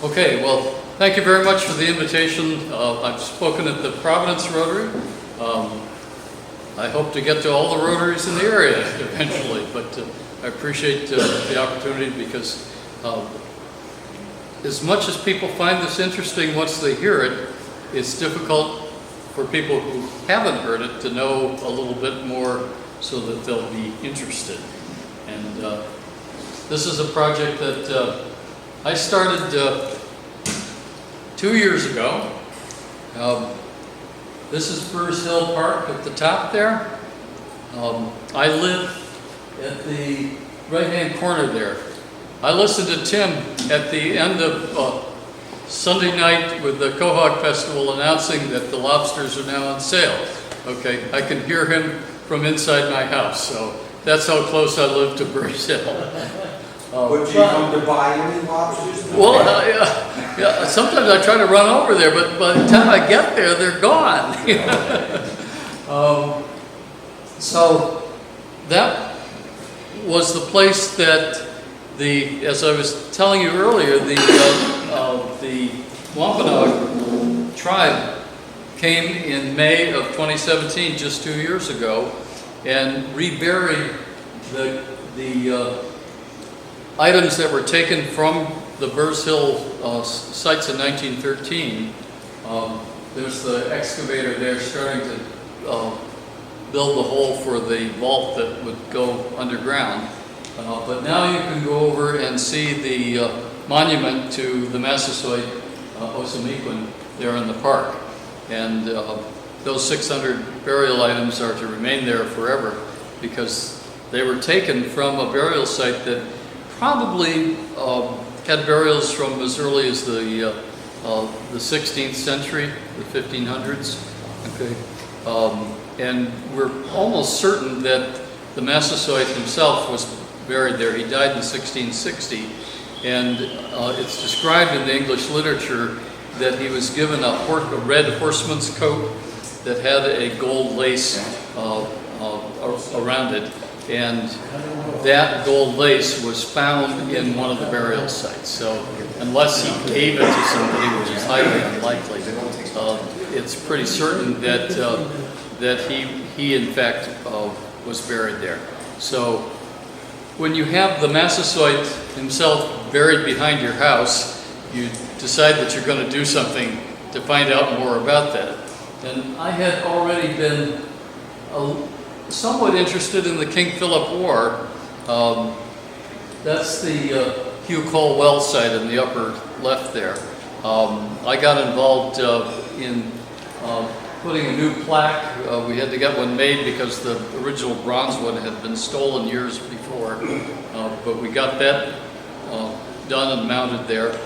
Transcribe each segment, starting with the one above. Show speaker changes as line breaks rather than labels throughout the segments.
Okay, well, thank you very much for the invitation. I've spoken at the Providence Rotary. I hope to get to all the Rotaries in the area eventually, but I appreciate the opportunity because as much as people find this interesting once they hear it, it's difficult for people who haven't heard it to know a little bit more so that they'll be interested. And this is a project that I started 2 years ago. This is Burrs Hill Park at the top there. I live at the right-hand corner there. I listened to Tim at the end of Sunday night with the Quahog Festival announcing that the lobsters are now on sale. Okay, I can hear him from inside my house, so that's how close I live to Burrs Hill.
Would you come to buy any lobsters?
Well, yeah, sometimes I try to run over there, but by the time I get there, they're gone. So that was the place that as I was telling you earlier, the Wampanoag tribe came in May of 2017, just 2 years ago, and reburied the items that were taken from the Burrs Hill sites in 1913. There's the excavator there starting to build the hole for the vault that would go underground. But now you can go over and see the monument to the Massasoit Osamequin there in the park. And those 600 burial items are to remain there forever because they were taken from a burial site that probably had burials from as early as the 16th century, the 1500s. Okay, and we're almost certain that the Massasoit himself was buried there. He died in 1660, and it's described in the English literature that he was given a red horseman's coat that had a gold lace around it. And that gold lace was found in one of the burial sites. So unless he gave it to somebody, which is highly unlikely, it's pretty certain that he in fact was buried there. So when you have the Massasoit himself buried behind your house, you decide that you're going to do something to find out more about that. And I had already been somewhat interested in the King Philip War. That's the Hugh Cole well site in the upper left there. I got involved in putting a new plaque. We had to get one made because the original bronze one had been stolen years before, but we got that done and mounted there.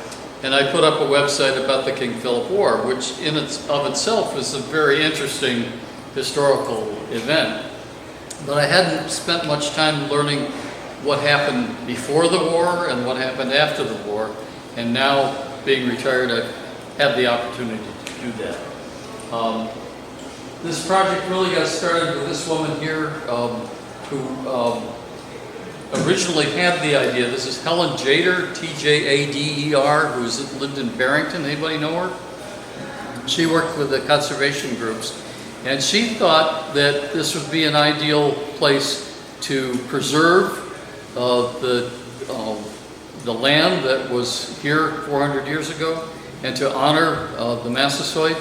And I put up a website about the King Philip War, which in of itself is a very interesting historical event. But I hadn't spent much time learning what happened before the war and what happened after the war. And now, being retired, I've had the opportunity to do that. This project really got started with this woman here who originally had the idea. This is Helen Jader, T-J-A-D-E-R, who's lived in Barrington. Anybody know her? She worked with the conservation groups. And she thought that this would be an ideal place to preserve the land that was here 400 years ago, and to honor the Massasoit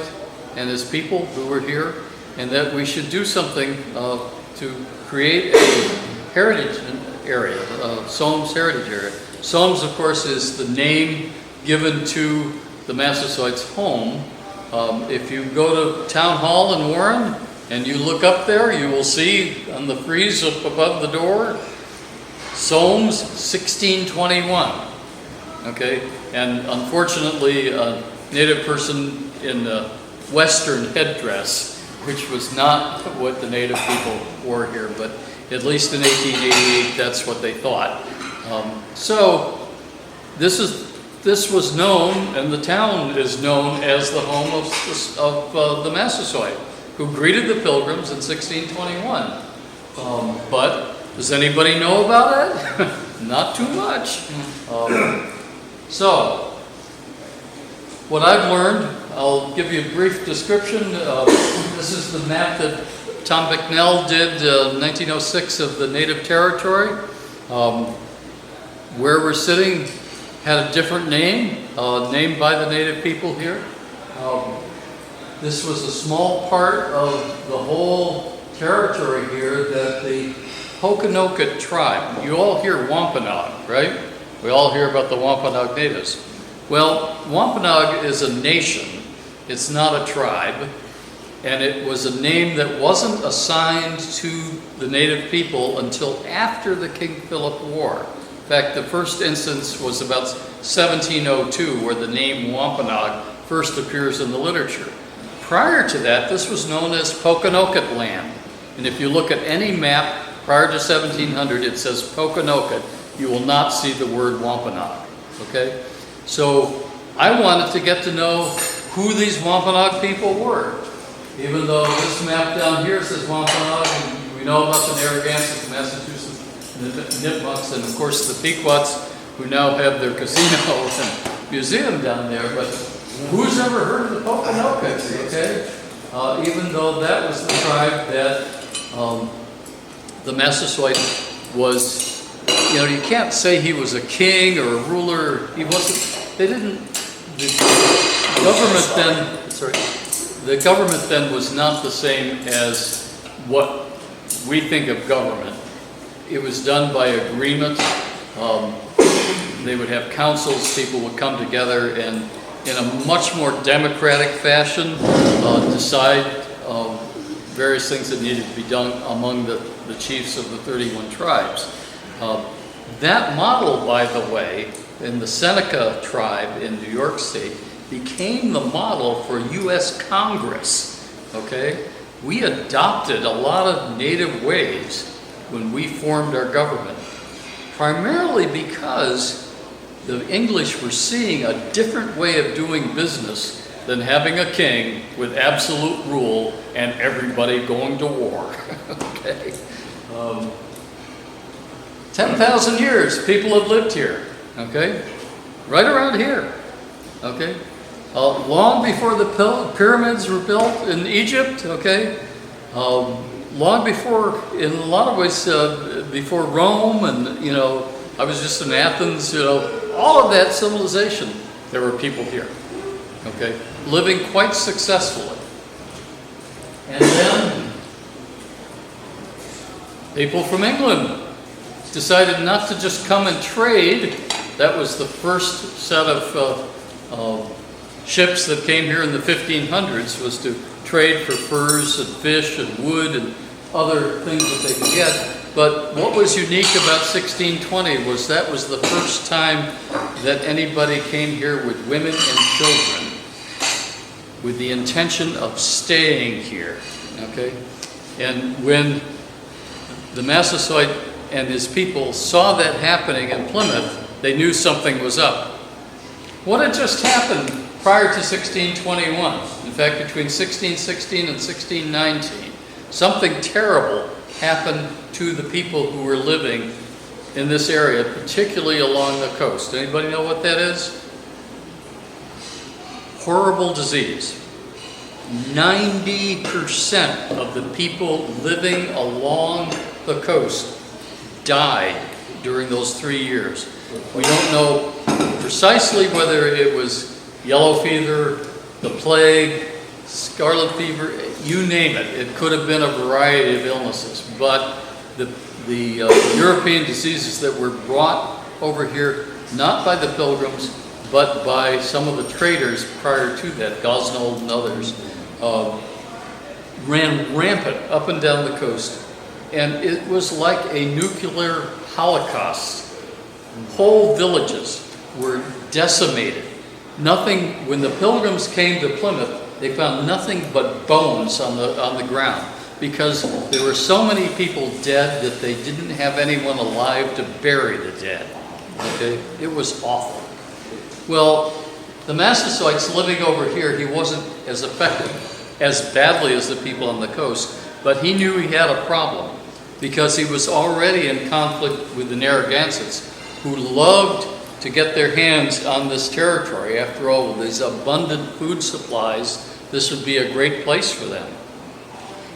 and his people who were here, and that we should do something to create a heritage area, Sowams heritage area. Sowams, of course, is the name given to the Massasoit's home. If you go to Town Hall in Warren and you look up there, you will see on the frieze up above the door, Sowams 1621. Okay, and unfortunately, a native person in a Western headdress, which was not what the native people wore here, but at least in 1888, that's what they thought. So this was known, and the town is known as the home of the Massasoit, who greeted the Pilgrims in 1621. But does anybody know about it? Not too much. So what I've learned, I'll give you a brief description. This is the map that Tom Bicknell did in 1906 of the native territory. Where we're sitting had a different name, named by the native people here. This was a small part of the whole territory here that the Pokanoket tribe, you all hear Wampanoag, right? We all hear about the Wampanoag natives. Well, Wampanoag is a nation, it's not a tribe, and it was a name that wasn't assigned to the native people until after the King Philip War. In fact, the first instance was about 1702, where the name Wampanoag first appears in the literature. Prior to that, this was known as Pokanoket land. And if you look at any map prior to 1700, it says Pokanoket. You will not see the word Wampanoag, okay? So I wanted to get to know who these Wampanoag people were. Even though this map down here says Wampanoag, and we know about the Narragansetts, the Massachusetts, the Nipmucks, and of course the Pequots, who now have their casino and museum down there, but who's ever heard of the Pokanokets, okay? Even though that was the tribe that the Massasoit was, you know, you can't say he was a king or a ruler. He wasn't, they didn't, the government then was not the same as what we think of government. It was done by agreement. They would have councils, people would come together and in a much more democratic fashion decide various things that needed to be done among the chiefs of the 31 tribes. That model, by the way, in the Seneca tribe in New York State, became the model for U.S. Congress, okay? We adopted a lot of native ways when we formed our government, primarily because the English were seeing a different way of doing business than having a king with absolute rule and everybody going to war, okay? 10,000 years people have lived here, okay? Right around here, okay? Long before the pyramids were built in Egypt, okay? Long before, in a lot of ways, before Rome, and, you know, I was just in Athens, you know, all of that civilization, there were people here, okay? Living quite successfully. And then, people from England decided not to just come and trade. That was the first set of ships that came here in the 1500s, was to trade for furs and fish and wood and other things that they could get. But what was unique about 1620 was that was the first time that anybody came here with women and children with the intention of staying here, okay? And when the Massasoit and his people saw that happening in Plymouth, they knew something was up. What had just happened prior to 1621, in fact, between 1616 and 1619, something terrible happened to the people who were living in this area, particularly along the coast. Anybody know what that is? Horrible disease. 90% of the people living along the coast died during those 3 years. We don't know precisely whether it was yellow fever, the plague, scarlet fever, you name it. It could have been a variety of illnesses, but the European diseases that were brought over here, not by the Pilgrims, but by some of the traders prior to that, Gosnold and others, ran rampant up and down the coast. And it was like a nuclear holocaust. Whole villages were decimated. Nothing, when the Pilgrims came to Plymouth, they found nothing but bones on the ground, because there were so many people dead that they didn't have anyone alive to bury the dead. Okay? It was awful. Well, the Massasoits living over here, he wasn't as affected as badly as the people on the coast, but he knew he had a problem because he was already in conflict with the Narragansetts, who loved to get their hands on this territory. After all, with these abundant food supplies, this would be a great place for them.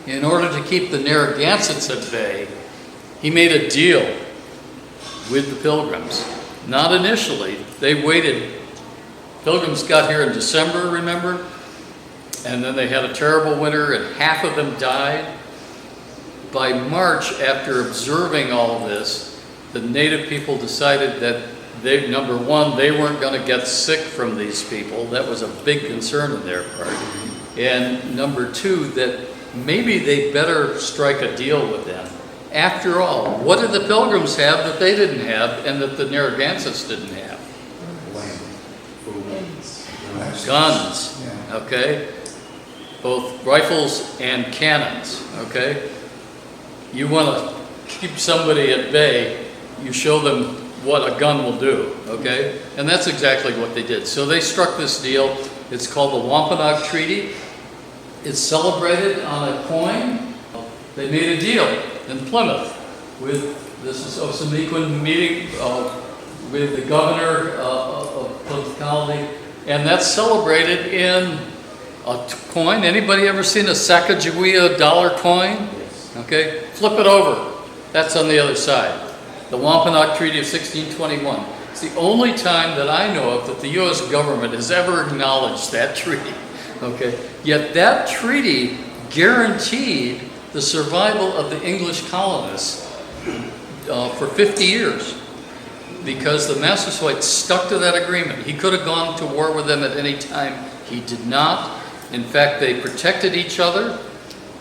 In order to keep the Narragansetts at bay, he made a deal with the Pilgrims. Not initially. They waited. Pilgrims got here in December, remember? And then they had a terrible winter and half of them died. By March, after observing all of this, the native people decided that number one, they weren't going to get sick from these people. That was a big concern on their part. And number two, that maybe they better strike a deal with them. After all, what did the Pilgrims have that they didn't have and that the Narragansetts didn't have?
Land, food,
Guns,
yeah.
okay? Both rifles and cannons, okay? You want to keep somebody at bay, you show them what a gun will do, okay? And that's exactly what they did. So they struck this deal. It's called the Wampanoag Treaty. It's celebrated on a coin. They made a deal in Plymouth with this Osamequin meeting with the governor of Plymouth Colony, and that's celebrated in a coin. Anybody ever seen a Sacagawea dollar coin?
Yes.
Okay, flip it over. That's on the other side. The Wampanoag Treaty of 1621. It's the only time that I know of that the U.S. government has ever acknowledged that treaty. Okay, yet that treaty guaranteed the survival of the English colonists for 50 years because the Massasoit stuck to that agreement. He could have gone to war with them at any time. He did not. In fact, they protected each other,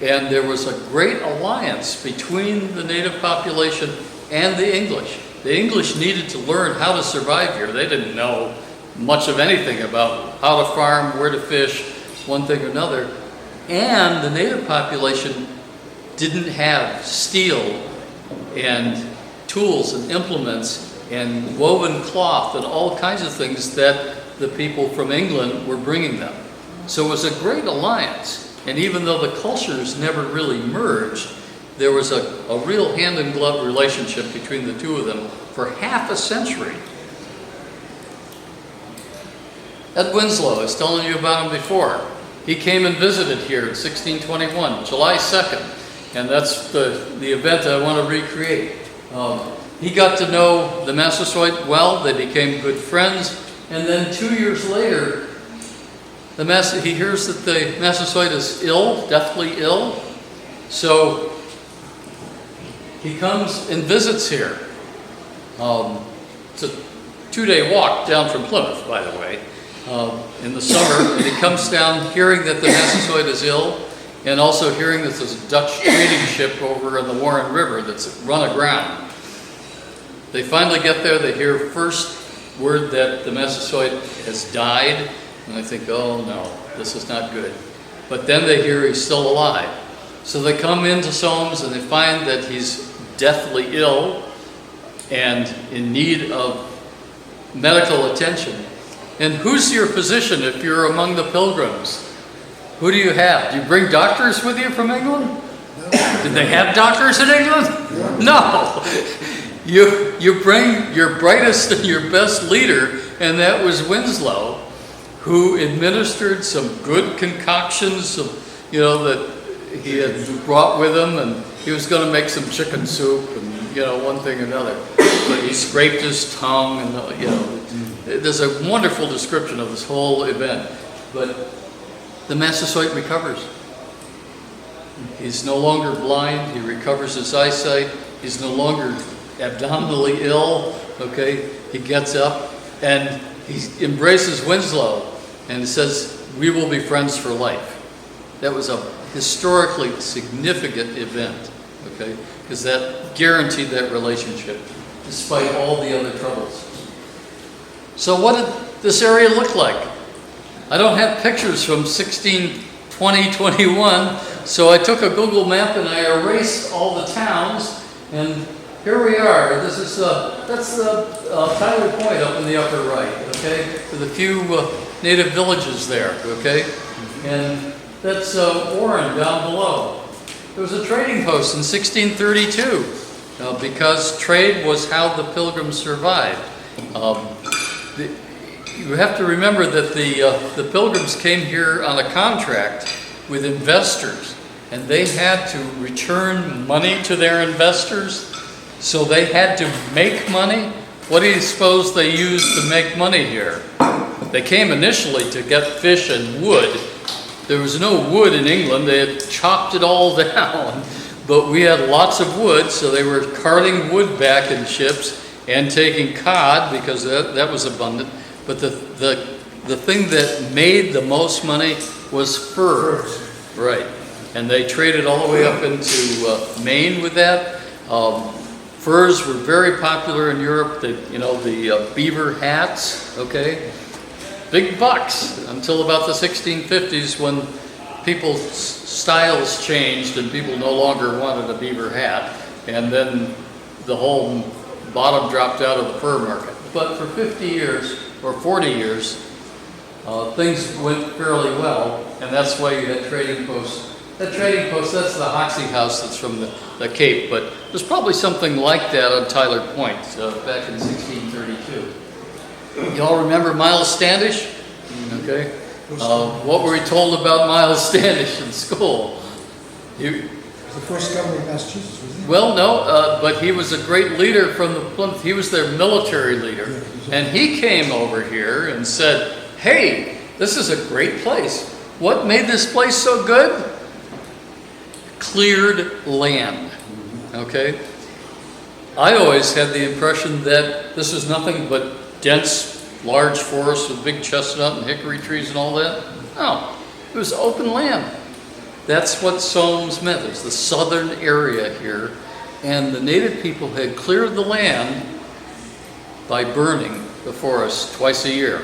and there was a great alliance between the native population and the English. The English needed to learn how to survive here. They didn't know much of anything about how to farm, where to fish, one thing or another. And the native population didn't have steel and tools and implements and woven cloth and all kinds of things that the people from England were bringing them. So it was a great alliance. And even though the cultures never really merged, there was a real hand-in-glove relationship between the two of them for half a century. Ed Winslow, I was telling you about him before. He came and visited here in 1621, July 2nd, and that's the event I want to recreate. He got to know the Massasoit well, they became good friends, and then 2 years later, he hears that the Massasoit is ill, deathly ill, so he comes and visits here. It's a 2-day walk down from Plymouth, by the way, in the summer, and he comes down hearing that the Massasoit is ill, and also hearing that there's a Dutch trading ship over in the Warren River that's run aground. They finally get there, they hear first word that the Massasoit has died, and they think, oh no, this is not good. But then they hear he's still alive. So they come into Sowams and they find that he's deathly ill and in need of medical attention. And who's your physician if you're among the Pilgrims? Who do you have? Do you bring doctors with you from England? Did they have doctors in England? No. You bring your brightest and your best leader, and that was Winslow, who administered some good concoctions that he had brought with him, and he was going to make some chicken soup and one thing or another. But he scraped his tongue, and there's a wonderful description of this whole event. But the Massasoit recovers. He's no longer blind. He recovers his eyesight. He's no longer abdominally ill. Okay, he gets up and he embraces Winslow and says, "We will be friends for life." That was a historically significant event, okay, because that guaranteed that relationship despite all the other troubles. So what did this area look like? I don't have pictures from 1620, 21, so I took a Google map and I erased all the towns, and here we are. That's the Tyler Point up in the upper right, okay, with a few native villages there, okay, and that's Warren down below. There was a trading post in 1632 because trade was how the Pilgrims survived. you have to remember that the Pilgrims came here on a contract with investors, and they had to return money to their investors, so they had to make money. What do you suppose they used to make money here? They came initially to get fish and wood. There was no wood in England. They had chopped it all down, but we had lots of wood, so they were carting wood back in ships and taking cod, because that was abundant. But the thing that made the most money was fur. Right. And they traded all the way up into Maine with that. Furs were very popular in Europe. The beaver hats, okay? Big bucks until about the 1650s, when people's styles changed and people no longer wanted a beaver hat. And then the whole bottom dropped out of the fur market. But for 50 years or 40 years, things went fairly well, and that's why you had trading posts. That trading post, that's the Hoxie House that's from the Cape, but there's probably something like that on Tyler Point back in 1632. Y'all remember Miles Standish? Okay. What were we told about Miles Standish in school?
The first governor of Massachusetts, wasn't he?
Well, no, but he was a great leader from the Plymouth. He was their military leader. And he came over here and said, hey, this is a great place. What made this place so good? Cleared land. Okay? I always had the impression that this is nothing but dense, large forests with big chestnut and hickory trees and all that. No, it was open land. That's what Sowams meant. It's the southern area here. And the native people had cleared the land by burning the forest twice a year.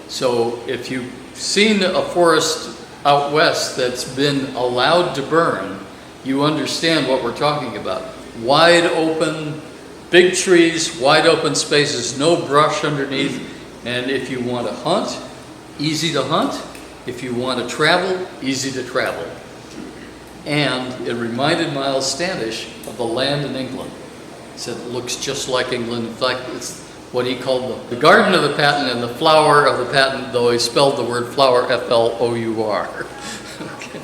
So if you've seen a forest out west that's been allowed to burn, you understand what we're talking about. Wide open, big trees, wide open spaces, no brush underneath. And if you want to hunt, easy to hunt. If you want to travel, easy to travel. And it reminded Miles Standish of the land in England. He said it looks just like England. In fact, it's what he called the garden of the patent and the flower of the patent, though he spelled the word flower F-L-O-U-R. Okay.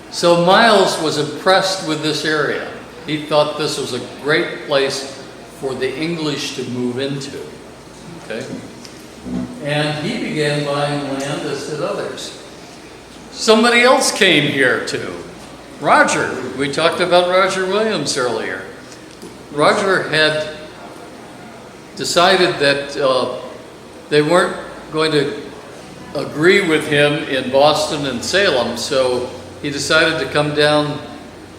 So Miles was impressed with this area. He thought this was a great place for the English to move into. Okay? And he began buying land, as did others. Somebody else came here too. Roger. We talked about Roger Williams earlier. Roger had decided that they weren't going to agree with him in Boston and Salem, so he decided to come down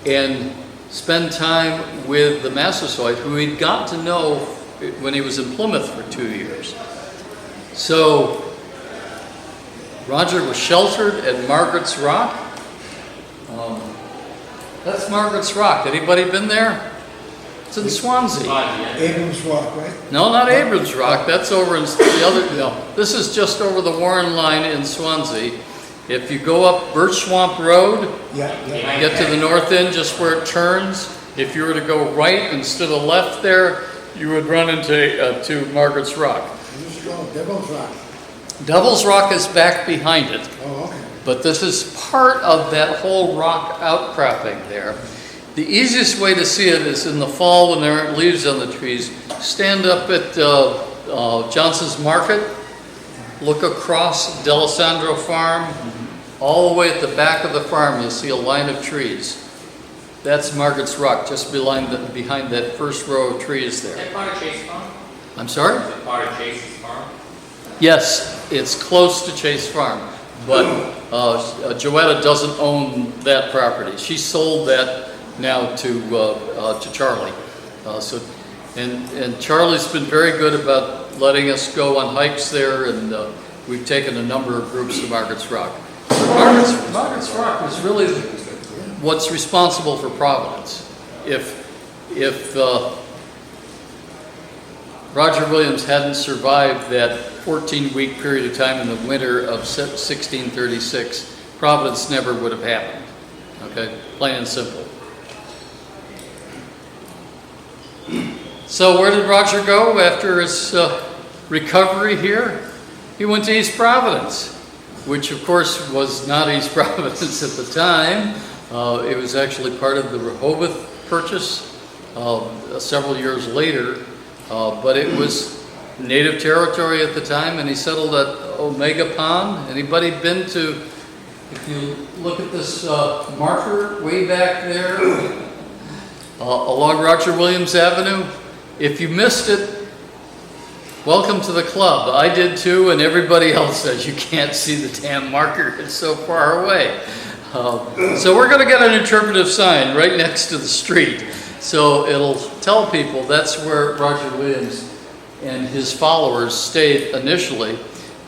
and spend time with the Massasoit, who he'd got to know when he was in Plymouth for 2 years. So Roger was sheltered at Margaret's Rock. That's Margaret's Rock. Anybody been there? It's in Swansea.
Abrams Rock, right?
No, not Abrams Rock. That's over in the other. No, this is just over the Warren line in Swansea. If you go up Birch Swamp Road, get to the north end, just where it turns. If you were to go right instead of left there, you would run into to Margaret's Rock.
You should go Devil's Rock.
Devil's Rock is back behind it.
Oh, okay.
But this is part of that whole rock outcropping there. The easiest way to see it is in the fall when there aren't leaves on the trees. Stand up at Johnson's Market, look across D'Alessandro Farm, all the way at the back of the farm you'll see a line of trees. That's Margaret's Rock, just behind that first row of trees
Is
there.
that part of Chase Farm?
I'm sorry?
Is it part of Chase's farm?
Yes, it's close to Chase Farm, but Joetta doesn't own that property. She sold that now to Charlie. And Charlie's been very good about letting us go on hikes there, and we've taken a number of groups to Margaret's Rock. But Margaret's Rock was really what's responsible for Providence. If Roger Williams hadn't survived that 14-week period of time in the winter of 1636, Providence never would have happened. Okay, plain and simple. So where did Roger go after his recovery here? he went to East Providence, which of course was not East Providence at the time. It was actually part of the Rehoboth Purchase several years later, but it was native territory at the time, and he settled at Omega Pond. Anybody been to, if you look at this marker way back there along Roger Williams Avenue, if you missed it, welcome to the club. I did too, and everybody else says you can't see the damn marker, it's so far away. So we're going to get an interpretive sign right next to the street. So it'll tell people that's where Roger Williams and his followers stayed initially,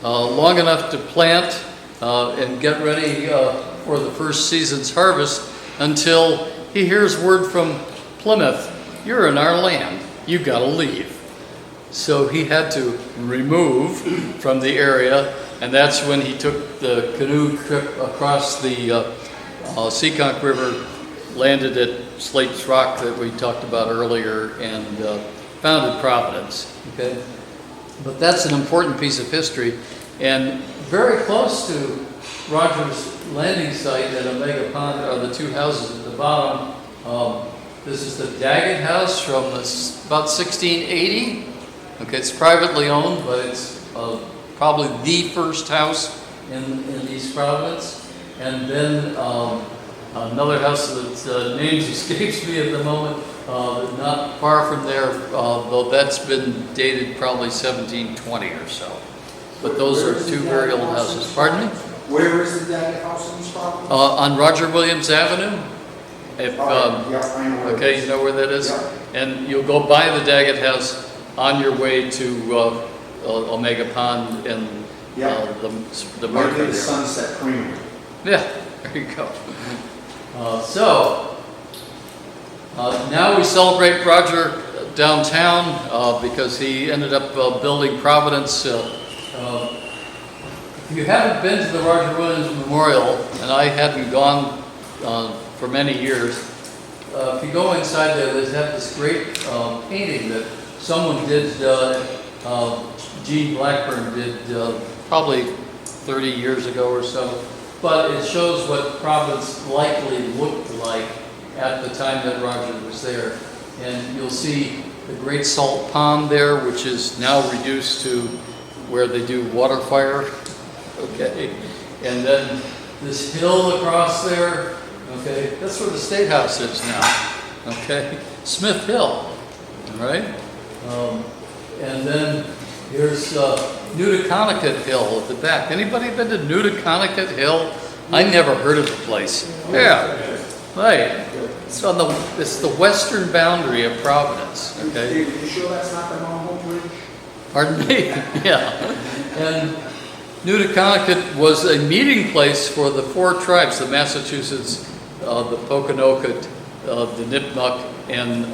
long enough to plant and get ready for the first season's harvest until he hears word from Plymouth, you're in our land, you've got to leave. So he had to remove from the area, and that's when he took the canoe trip across the Seekonk River, landed at Slate's Rock that we talked about earlier, and founded Providence. Okay, but that's an important piece of history, and very close to Roger's landing site at Omega Pond are the two houses at the bottom. This is the Daggett House from about 1680. Okay, it's privately owned, but it's probably the first house in East Providence. And then another house that names escapes me at the moment, not far from there, though that's been dated probably 1720 or so. But those are two very old houses. Pardon me?
Where is the Daggett House in East Providence?
On Roger Williams Avenue. If,
Yeah, I know where it
okay,
is.
you know where that is?
Yeah.
And you'll go by the Daggett House on your way to Omega Pond and
Yeah.
the
Where
market
the
there.
Sunset Creamery.
Yeah, there you go. Now we celebrate Roger downtown because he ended up building Providence. If you haven't been to the Roger Williams Memorial, and I hadn't gone for many years, if you go inside there, they have this great painting that someone did, Gene Blackburn did probably 30 years ago or so. But it shows what Providence likely looked like at the time that Roger was there. And you'll see the Great Salt Pond there, which is now reduced to where they do water fire. Okay. And then this hill across there, okay, that's where the State House is now. Okay. Smith Hill, all right? And then here's Newtoconachet Hill at the back. Anybody been to Newtoconachet Hill? I never heard of the place. Yeah, right. It's the western boundary of Providence. Okay.
Are you sure that's not the Mount Bridge?
Pardon me. Yeah. And Newtoconachet was a meeting place for the four tribes: the Massachusetts, the Pokanoket, the Nipmuc, and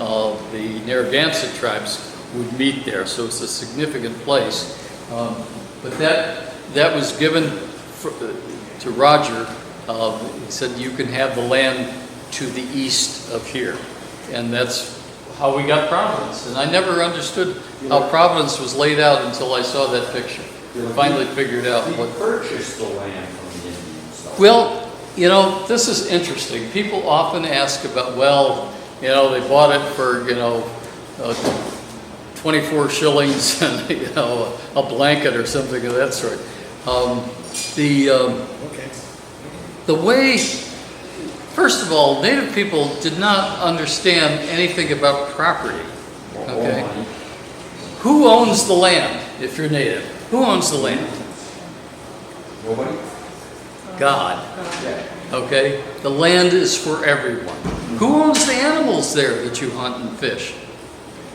the Narragansett tribes would meet there. So it's a significant place. But that was given to Roger. He said, you can have the land to the east of here. And that's how we got Providence. And I never understood how Providence was laid out until I saw that picture. Finally figured out
He
what...
purchased the land from the Indians, though.
Well, you know, this is interesting. People often ask about, well, you know, they bought it for, 24 shillings and, a blanket or something of that sort. The way, first of all, Native people did not understand anything about property. Okay? Who owns the land if you're Native? Who owns the land?
Nobody?
God. Okay? The land is for everyone. Who owns the animals there that you hunt and fish?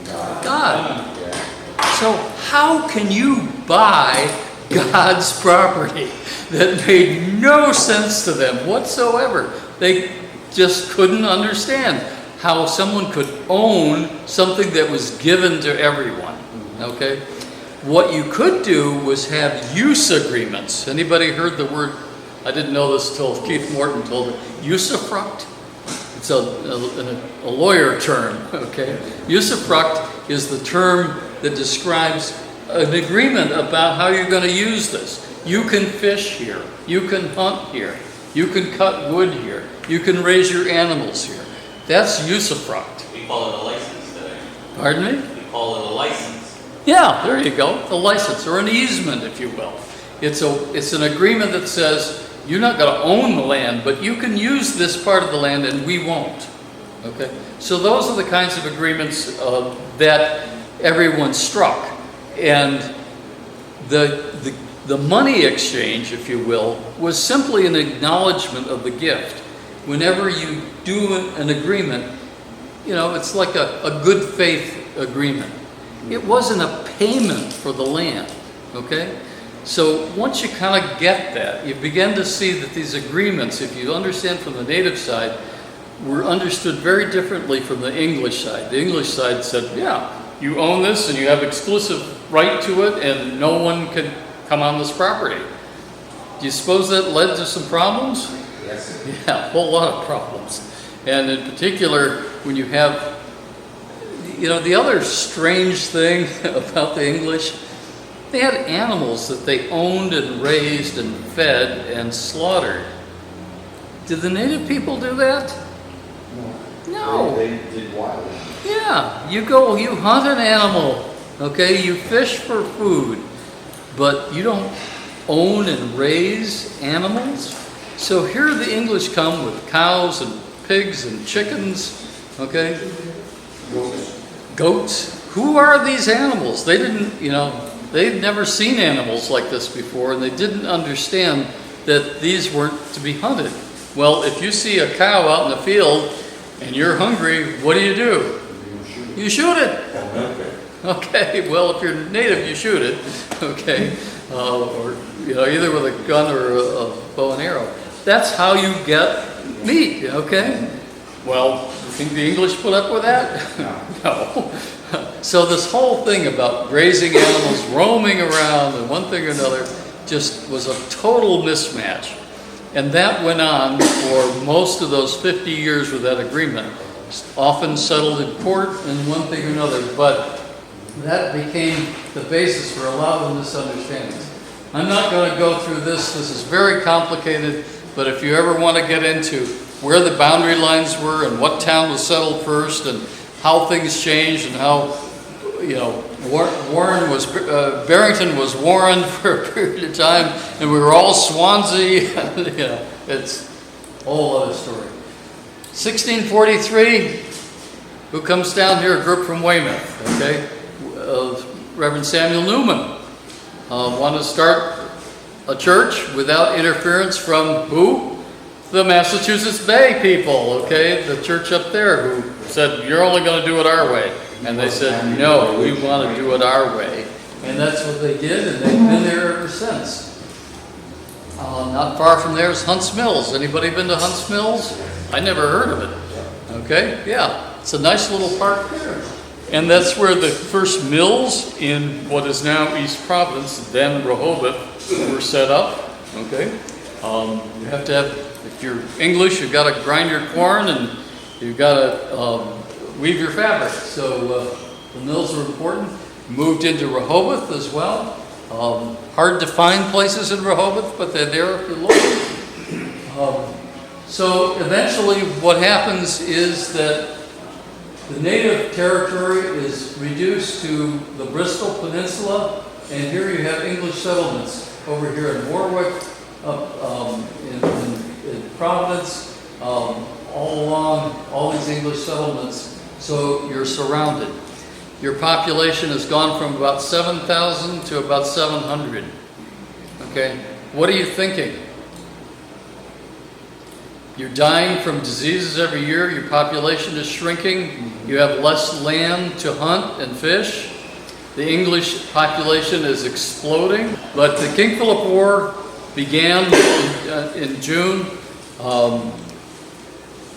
God. So how can you buy God's property? That made no sense to them whatsoever. They just couldn't understand how someone could own something that was given to everyone. Okay? What you could do was have use agreements. Anybody heard the word? I didn't know this until Keith Morton told me. Usufruct? It's a lawyer term, okay? Usufruct is the term that describes an agreement about how you're going to use this. You can fish here. You can hunt here. You can cut wood here. You can raise your animals here. That's usufruct.
We call it a license today.
Pardon me?
We call it a license.
Yeah, there you go. The license, or an easement, if you will. It's an agreement that says you're not going to own the land, but you can use this part of the land and we won't. Okay? So those are the kinds of agreements that everyone struck. And the money exchange, if you will, was simply an acknowledgement of the gift. Whenever you do an agreement, you know, it's like a good faith agreement. It wasn't a payment for the land, okay? So once you kind of get that, you begin to see that these agreements, if you understand from the native side, were understood very differently from the English side. The English side said, yeah, you own this and you have exclusive right to it and no one can come on this property. Do you suppose that led to some problems?
Yes.
Yeah, a whole lot of problems. And in particular, when you have, you know, the other strange thing about the English, they had animals that they owned and raised and fed and slaughtered. Did the native people do that? No.
They did wild.
Yeah, you go, you hunt an animal, okay, you fish for food, but you don't own and raise animals? So here the English come with cows and pigs and chickens, okay? Goats. Who are these animals? They didn't, you know, they'd never seen animals like this before, and they didn't understand that these weren't to be hunted. Well, if you see a cow out in the field and you're hungry, what do? You shoot it. Okay, well, if you're native, you shoot it, okay? Or, you know, either with a gun or a bow and arrow. That's how you get meat, okay? Well, you think the English put up with that? No. So this whole thing about grazing animals, roaming around, and one thing or another, just was a total mismatch. And that went on for most of those 50 years with that agreement, often settled in court and one thing or another, but that became the basis for a lot of the misunderstandings. I'm not going to go through this. This is very complicated, but if you ever want to get into where the boundary lines were and what town was settled first and how things changed and how, you know, Barrington was Warren for a period of time and we were all Swansea, you know, it's a whole other story. 1643, who comes down here? A group from Weymouth, okay? Reverend Samuel Newman wanted to start a church without interference from who? The Massachusetts Bay people, okay? The church up there who said, you're only going to do it our way. And they said, no, we want to do it our way. And that's what they did, and they've been there ever since. Not far from there is Hunts Mills. Anybody been to Hunts Mills? I never heard of it. Okay, yeah, it's a nice little park there. And that's where the first mills in what is now East Providence, then Rehoboth, were set up. Okay, you have to have, if you're English, you've got to grind your corn and you've got to weave your fabric. So the mills are important. Moved into Rehoboth as well. Hard to find places in Rehoboth, but they're there if you look. So eventually what happens is that the native territory is reduced to the Bristol Peninsula, and here you have English settlements over here in Warwick, in Providence, all along all these English settlements. So you're surrounded. Your population has gone from about 7,000 to about 700. Okay, what are you thinking? You're dying from diseases every year. Your population is shrinking. You have less land to hunt and fish. The English population is exploding. But the King Philip War began in June,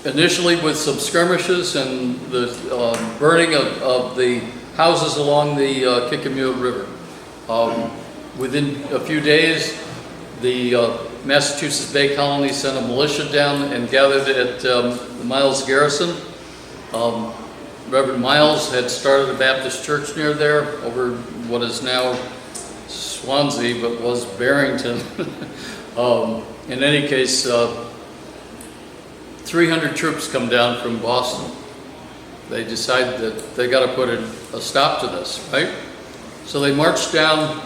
initially with some skirmishes and the burning of the houses along the Kickapoo River. Within a few days, the Massachusetts Bay Colony sent a militia down and gathered at the Miles Garrison. Reverend Miles had started a Baptist church near there, over what is now Swansea, but was Barrington. In any case, 300 troops come down from Boston. They decide that they got to put a stop to this, right? So they marched down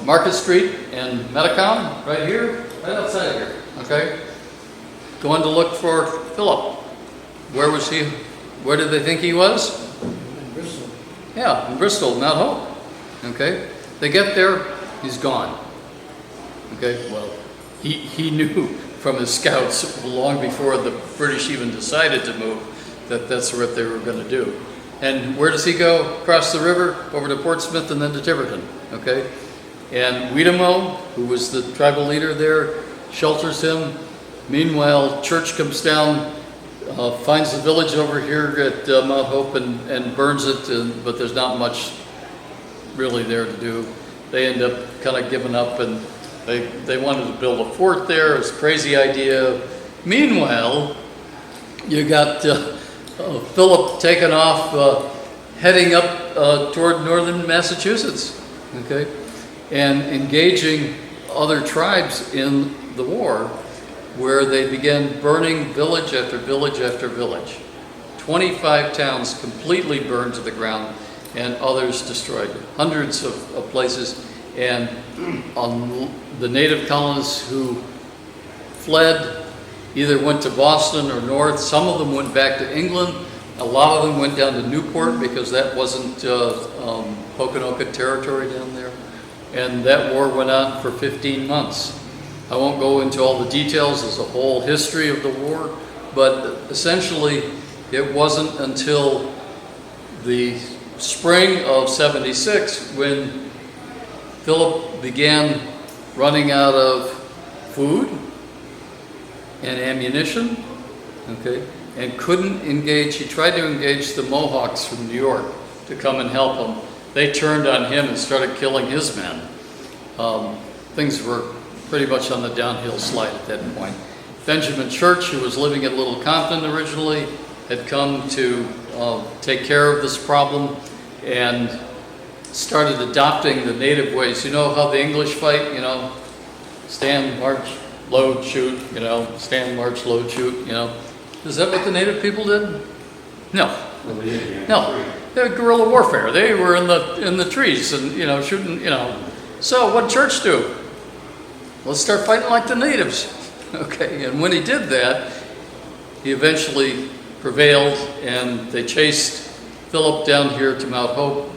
Market Street and Metacom, right here, right outside here, okay? Going to look for Philip. Where was he? Where did they think he was?
In Bristol.
Yeah, in Bristol, Mount Hope. Okay, they get there, he's gone. Okay, well, he knew from his scouts long before the British even decided to move that that's what they were going to do. And where does he go? Across the river, over to Portsmouth, and then to Tiverton. Okay, and Wiedemo, who was the tribal leader there, shelters him. Meanwhile, Church comes down, finds the village over here at Mount Hope and burns it, but there's not much really there to do. They end up kind of giving up, and they wanted to build a fort there. It was a crazy idea. Meanwhile, you got Philip taking off, heading up toward northern Massachusetts, okay, and engaging other tribes in the war, where they began burning village after village after village. 25 towns completely burned to the ground, and others destroyed. Hundreds of places. And the native colonists who fled either went to Boston or north. Some of them went back to England. A lot of them went down to Newport because that wasn't Pokanoket territory down there. And that war went on for 15 months. I won't go into all the details. There's a whole history of the war. But essentially, it wasn't until the spring of '76 when Philip began running out of food and ammunition, okay, and couldn't engage. He tried to engage the Mohawks from New York to come and help him. They turned on him and started killing his men. Things were pretty much on the downhill slide at that point. Benjamin Church, who was living at Little Compton originally, had come to take care of this problem and started adopting the native ways. You know how the English fight, you know, stand, march, load, shoot, you know, stand, march, load, shoot, you know. Is that what the native people did? No. No. They were guerrilla warfare. They were in the trees and, you know, shooting, you know. So what did Church do? Let's start fighting like the natives. Okay, and when he did that, he eventually prevailed, and they chased Philip down here to Mount Hope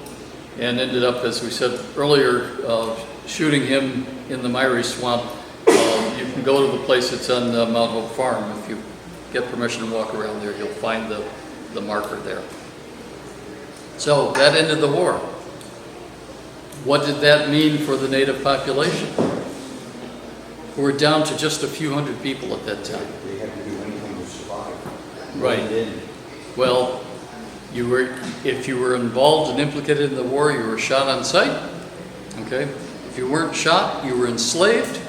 and ended up, as we said earlier, shooting him in the Myrie Swamp. You can go to the place that's on Mount Hope Farm. If you get permission to walk around there, you'll find the marker there. So that ended the war. What did that mean for the native population? We're down to just a few hundred people at that time.
They had to do anything to survive.
Right. Well, if you were involved and implicated in the war, you were shot on sight. Okay. If you weren't shot, you were enslaved,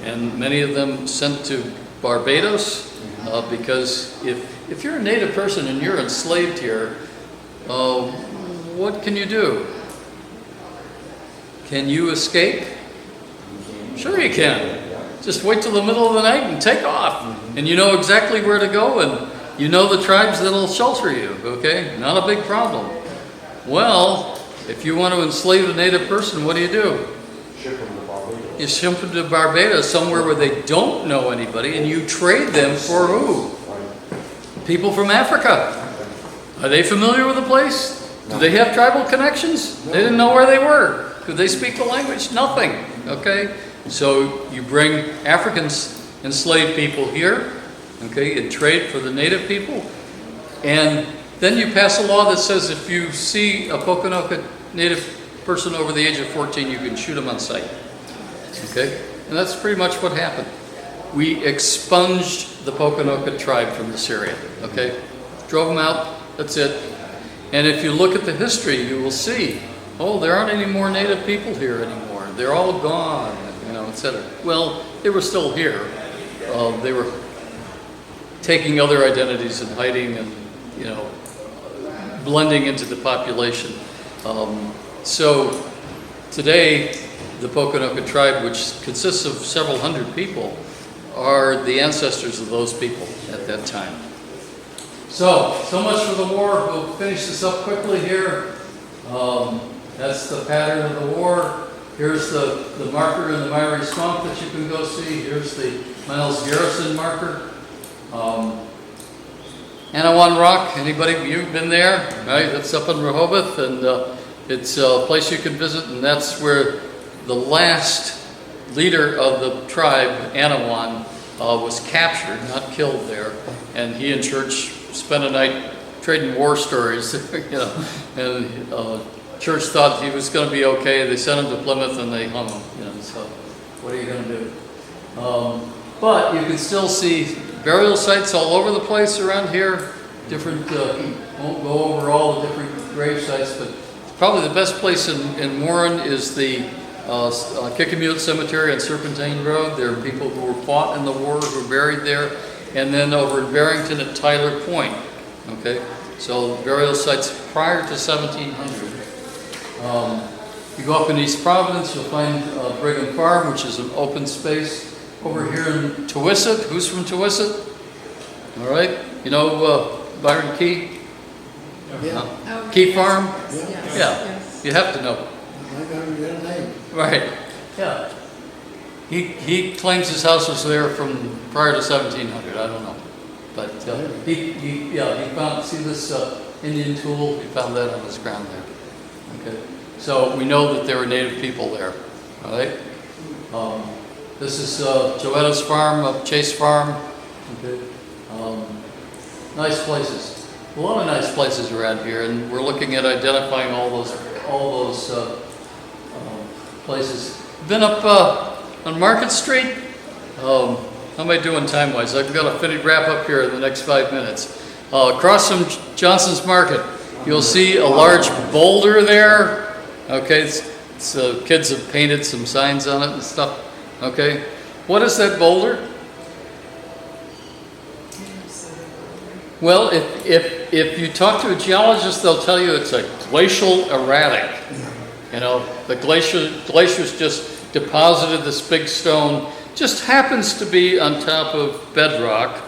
and many of them sent to Barbados, because if you're a native person and you're enslaved here, what can you do? Can you escape? Sure you can. Just wait till the middle of the night and take off. And you know exactly where to go, and you know the tribes that'll shelter you, okay? Not a big problem. Well, if you want to enslave a native person, what do?
Ship them to Barbados.
You ship them to Barbados, somewhere where they don't know anybody, and you trade them for who? People from Africa. Are they familiar with the place? Do they have tribal connections? They didn't know where they were. Could they speak the language? Nothing, okay? So you bring Africans, enslaved people here, okay, and trade for the native people. And then you pass a law that says if you see a Pokanoket native person over the age of 14, you can shoot them on sight. Okay? And that's pretty much what happened. We expunged the Pokanoket tribe from this area. Okay? Drove them out. That's it. And if you look at the history, you will see, oh, there aren't any more native people here anymore. They're all gone, you know, etc. Well, they were still here. They were taking other identities and hiding and you know, blending into the population. So today, the Poconoke tribe, which consists of several hundred people, are the ancestors of those people at that time. So much for the war. We'll finish this up quickly here. That's the pattern of the war. Here's the marker in the Myrie Swamp that you can go see. Here's the Miles Garrison marker. Anawan Rock, anybody, you've been there, right? That's up in Rehoboth, and it's a place you can visit, and that's where the last leader of the tribe, Anawan, was captured, not killed there, and he and Church spent a night trading war stories, you know, and Church thought he was going to be okay. They sent him to Plymouth and they hung him, you know, so what are you going to do? But you can still see burial sites all over the place around here. Different, won't go over all the different grave sites, but probably the best place in Warren is the Kickamute Cemetery on Serpentine Road. There are people who were fought in the war who are buried there. And then over in Barrington at Tyler Point. Okay, so burial sites prior to 1700. You go up in East Providence, you'll find Brigham Farm, which is an open space. Over here in Tawisset, who's from Tawisset? All right, you know Byron Key?
Yeah.
Key Farm?
Yeah.
Yeah, you have to know.
I got a name.
Right, yeah. He claims his house was there from prior to 1700, I don't know. But he found, see this Indian tool? He found that on his ground there. Okay, so we know that there were native people there, all right? This is Joetta's farm, Chase Farm. Okay. Nice places. A lot of nice places around here, and we're looking at identifying all those places. Been up on Market Street. How am I doing time-wise? I've got to wrap up here in the next 5 minutes. Across from Johnson's Market, you'll see a large boulder there. Okay, so kids have painted some signs on it and stuff. Okay, what is that boulder? Well, if you talk to a geologist, they'll tell you it's a glacial erratic. You know, the glaciers just deposited this big stone, just happens to be on top of bedrock,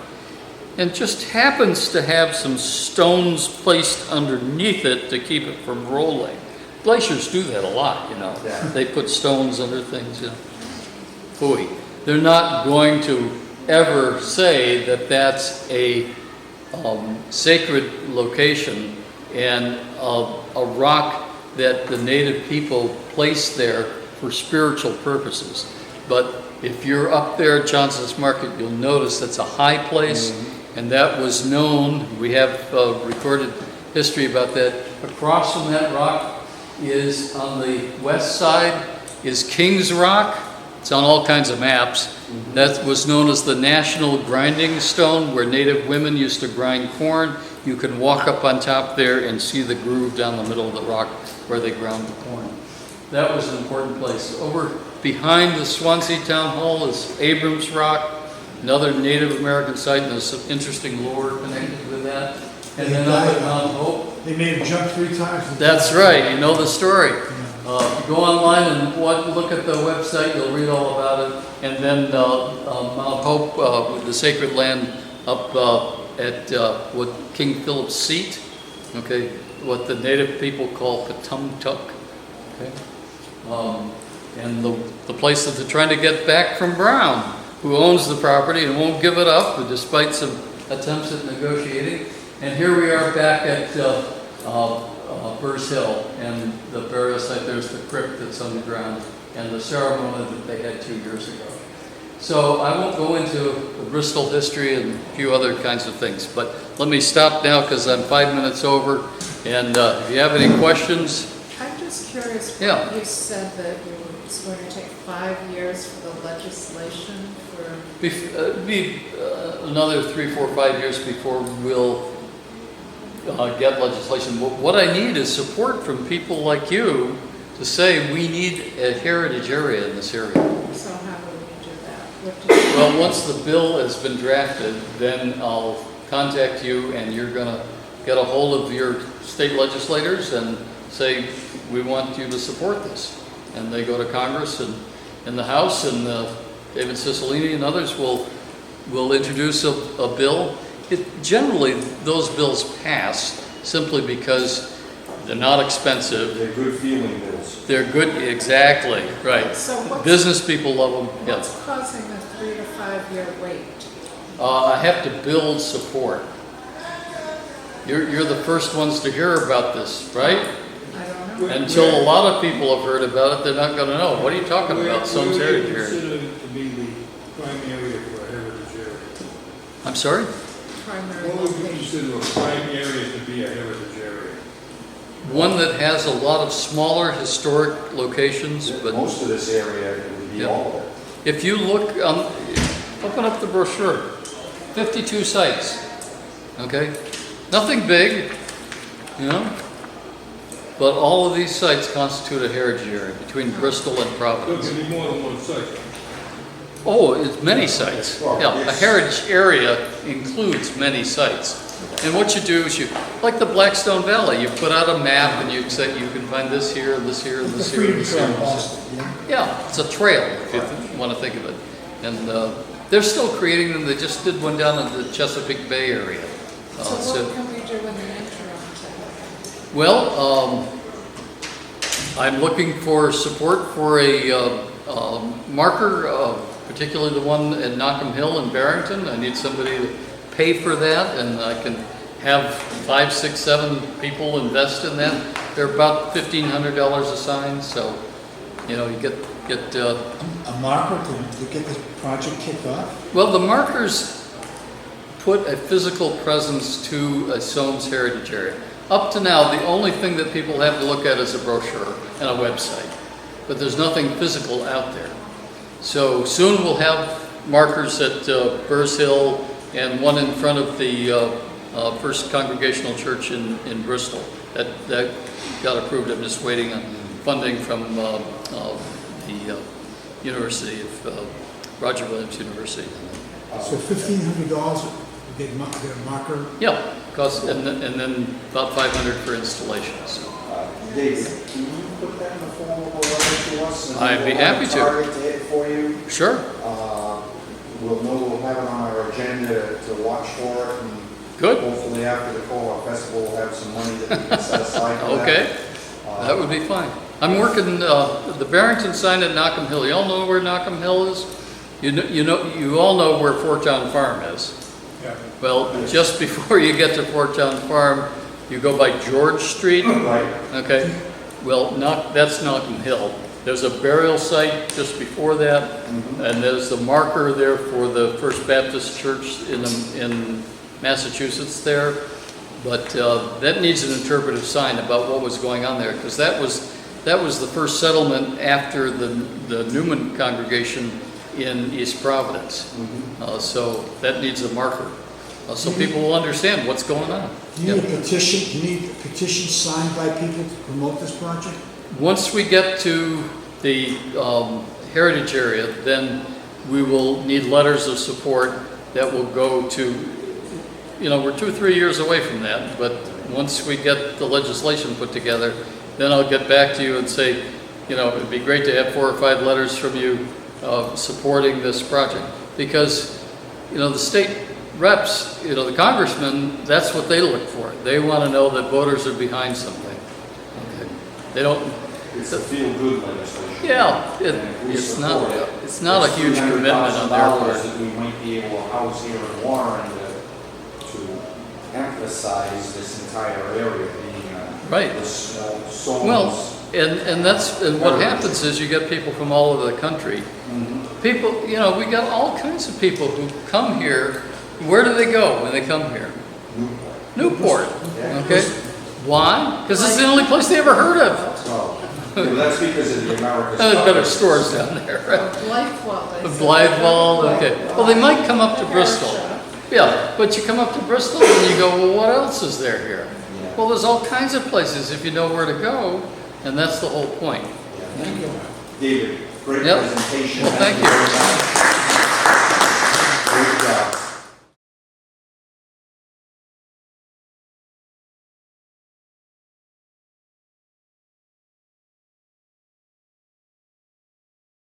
and just happens to have some stones placed underneath it to keep it from rolling. Glaciers do that a lot, you know.
Yeah.
They put stones under things, you know. Phooey. They're not going to ever say that that's a sacred location and a rock that the native people placed there for spiritual purposes. But if you're up there at Johnson's Market, you'll notice that's a high place, and that was known. We have recorded history about that. Across from that rock is, on the west side, is King's Rock. It's on all kinds of maps. That was known as the National Grinding Stone, where native women used to grind corn. You can walk up on top there and see the groove down the middle of the rock where they ground the corn. That was an important place. Over behind the Swansea Town Hall is Abrams Rock, another Native American site, and there's some interesting lore connected with that. And then up at Mount Hope.
They made him jump 3 times.
That's right, you know the story. Go online and look at the website, you'll read all about it. And then Mount Hope, with the sacred land up at what King Philip's seat, okay, what the native people call Patumtuk, okay? And the place that they're trying to get back from Brown, who owns the property and won't give it up, despite some attempts at negotiating. And here we are back at Burrs Hill, and the burial site, there's the crypt that's on the ground, and the ceremony that they had 2 years ago. So I won't go into the Bristol history and a few other kinds of things, but let me stop now because I'm 5 minutes over, and if you have any questions.
I'm just curious,
Yeah.
you said that it's going to take 5 years for the legislation for...
Be another 3, 4, 5 years before we'll get legislation. What I need is support from people like you to say we need a heritage area in this area.
So how do we do that? What do you...
Well, once the bill has been drafted, then I'll contact you and you're going to get a hold of your state legislators and say, we want you to support this. And they go to Congress and in the House, and David Cicilline and others will introduce a bill. Generally, those bills pass simply because they're not expensive.
They're good feeling bills.
They're good, exactly, right.
So what's-
Business people love them,
What's
yes.
causing a 3 to 5 year wait?
I have to build support. You're the first ones to hear about this, right?
I don't know.
Until a lot of people have heard about it, they're not gonna know. What are you talking about, Sowams Heritage Area?
Consider it to be the prime area for a heritage area.
I'm sorry?
Primary
What would you
location.
consider a prime area to be a heritage area?
One that has a lot of smaller historic locations, but
Most of this area would be
Yeah.
all of it.
if you look, open up the brochure, 52 sites, okay? Nothing big, you know? But all of these sites constitute a heritage area between Bristol and
So it
Providence.
can be more than one site.
Oh, it's many sites.
Well,
Yeah, a
yes.
heritage area includes many sites. And what you do is like the Blackstone Valley, you put out a map and you say, you can find this here, this here,
The
this here,
Freedom
this
Trail
here.
in Boston, yeah.
Yeah, it's a trail, if you want to think of it. And they're still creating them. They just did one down in the Chesapeake Bay area.
So
So-
what can we do in the interim to?
Well, I'm looking for support for a marker, particularly the one at Knockham Hill in Barrington. I need somebody to pay for that, and I can have 5, 6, 7 people invest in that. They're about $1,500 a sign, so you know you get.
A marker to get this project kicked off?
Well, the markers put a physical presence to a Sowams Heritage Area. Up to now, the only thing that people have to look at is a brochure and a website, but there's nothing physical out there. So soon we'll have markers at Burrs Hill and one in front of the First Congregational Church in Bristol. That got approved. I'm just waiting on funding from the University of Roger Williams University.
So $1,500 to get a marker?
Yeah, cost, and then about 500 for installations.
David, can you put that in the form of a letter to us? and
I'd be
we'll have
happy
a
to.
Target to hit for you.
Sure,
We'll know we'll have it on our agenda to watch for it, and
good,
hopefully after the Cola Festival, we'll have some money that we can set aside for that.
okay, that would be fine. I'm working, the Barrington sign at Knockham Hill. You all know where Knockham Hill is? You all know where Fort Town Farm is.
Yeah.
Well, just before you get to Fort Town Farm, you go by George Street,
Right.
okay? Well, that's Knockham Hill. There's a burial site just before that, and there's the marker there for the First Baptist Church in Massachusetts there. But that needs an interpretive sign about what was going on there, because that was the first settlement after the Newman congregation in East Providence. So that needs a marker, so people will understand what's going on.
Do you need a petition, do you need a petition signed by people to promote this project?
Once we get to the heritage area, then we will need letters of support that will go to, we're 2 or 3 years away from that, but once we get the legislation put together, then I'll get back to you and say, it'd be great to have 4 or 5 letters from you supporting this project. Because, the state reps, the congressmen, that's what they look for. They want to know that voters are behind something. Okay. They don't,
It's a feel-good legislation.
yeah,
And if we
it's
support
not,
it,
it's not a huge commitment on their
$300,000
part.
that we might be able to house here in Warren to emphasize this entire area being
Right.
this Sowams.
Well, and what happens is you get people from all over the country. People, we got all kinds of people who come here. Where do they go when they come here? Newport.
Yeah.
Okay. Why? Because it's the only place they ever heard of.
Well, that's because of the America's.
And there's better stores down there, right?
Blythewell. they said.
Blythewell, okay. Well, they might come up to Bristol. Yeah, but you come up to Bristol and you go, well, what else is there here?
Yeah.
Well, there's all kinds of places if you know where to go, and that's the whole point.
David, great
Yep.
presentation.
Well, thank you.
Very much.